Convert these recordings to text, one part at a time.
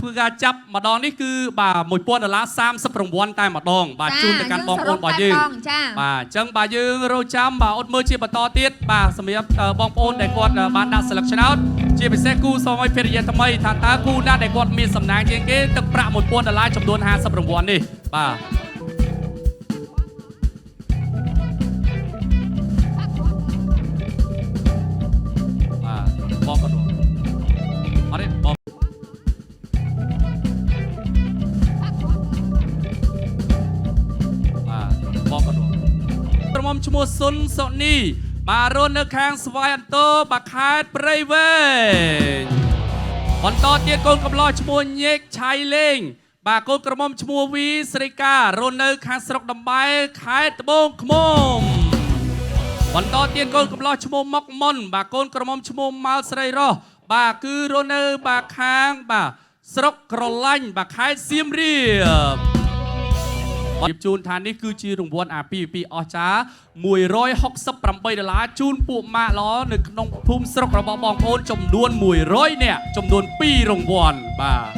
ធ្វើការចាប់ម្ដងនេះគឺបាទ$1030រង្វាន់តែម្ដងបាទជូនទៅកាន់បងប្អូនរបស់យើងបាទអញ្ចឹងបាទយើងរកចាំបាទអត់មើលជាបន្តទៀតបាទសម្រាប់បងប្អូនដែលគាត់បានដាក់ស្លឹកឆ្នោតជាពិសេសគូស្វាមីភរិយាថ្មីថាតើគូណាដែលគាត់មានសំណាងជាងគេទឹកប្រាក់$1000ចំនួន50រង្វាន់នេះបាទបងក៏អត់ទេបងបងក៏ក្រុមឈ្មោះសុនសុនីបាទរស់នៅខាងស្វាយអន្តរបាទខេត្តព្រៃវែងបន្តទៀតកូនកំឡោះឈ្មោះញេកឆៃលេងបាទកូនក្រមុំឈ្មោះវីស្រីការស់នៅខាងស្រុកដំបែខេត្តត្បូងឃ្មុំបន្តទៀតកូនកំឡោះឈ្មោះមុកមុនបាទកូនក្រមុំឈ្មោះម៉ាល់ស្រីរស់បាទគឺរស់នៅបាទខាងបាទស្រុកក្រឡាញ់បាទខេត្តសៀមរាបជូនថានេះគឺជារង្វាន់អាពាហ៍ពិពាហ៍អស្ចារ្យ$168ជូនពួកម៉ាក់ល្អនៅក្នុងភូមិស្រុករបស់បងប្អូនចំនួន100នាក់ចំនួន2រង្វាន់បាទ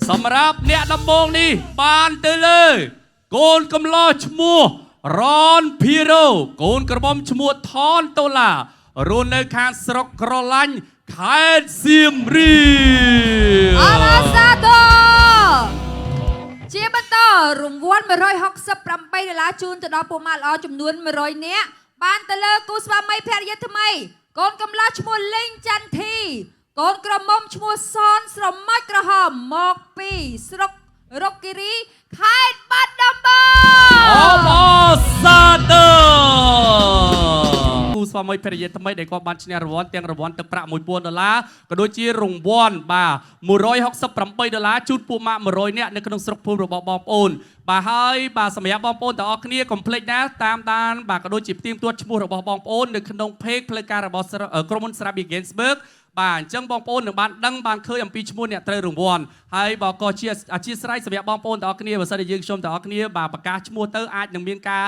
សម្រាប់អ្នកដំបងនេះបានទៅលើកូនកំឡោះឈ្មោះរ៉នភីរ៉ូកូនក្រមុំឈ្មោះថនតូឡារស់នៅខាងស្រុកក្រឡាញ់ខេត្តសៀមរាបអរសាទរជាបន្តរង្វាន់$168ជូនទៅដល់ពួកម៉ាក់ល្អចំនួន100នាក់បានទៅលើគូស្វាមីភរិយាថ្មីកូនកំឡោះឈ្មោះលេងចន្ទធីកូនក្រមុំឈ្មោះសនស្រម៉ាច់ក្រហមមកពីស្រុករុកគិរីខេត្តបាត់ដំបងអរសាទរគូស្វាមីភរិយាថ្មីដែលគាត់បានឈ្នះរង្វាន់ទាំងរង្វាន់ទឹកប្រាក់$1000ក៏ដូចជារង្វាន់បាទ$168ជូនពួកម៉ាក់100នាក់នៅក្នុងស្រុកភូមិរបស់បងប្អូនបាទហើយបាទសម្រាប់បងប្អូនទាំងអស់គ្នាកុំភ្លេចណាតាមដានបាទក៏ដូចជាផ្ទៀងផ្ទាត់ឈ្មោះរបស់បងប្អូននៅក្នុងเพจផ្លូវការរបស់ក្រុមហ៊ុន Serabi Gainsburgបាទអញ្ចឹងបងប្អូននឹងបានដឹងបានឃើញអំពីឈ្មោះអ្នកត្រូវរង្វាន់ហើយបើក៏ជាអធិស្ឋានសម្រាប់បងប្អូនទាំងអស់គ្នាបើសិនជាយើងខ្ញុំទាំងអស់គ្នាបាទប្រកាសឈ្មោះទៅអាចនឹងមានការ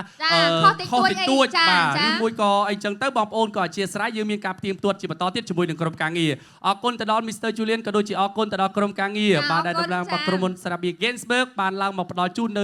ខុសតិចតួចបាទឬមួយក៏អីចឹងទៅបងប្អូនក៏អធិស្ឋានយើងមានការផ្ទៀងផ្ទាត់ជាបន្តទៀតជាមួយនឹងក្រុមការងារអរគុណទៅដល់ Mr. Julian ក៏ដូចជាអរគុណទៅដល់ក្រុមការងារបាទដែលតំណាងរបស់ក្រុមហ៊ុន Serabi Gainsburg បានឡើងមកផ្ដល់ជូននៅ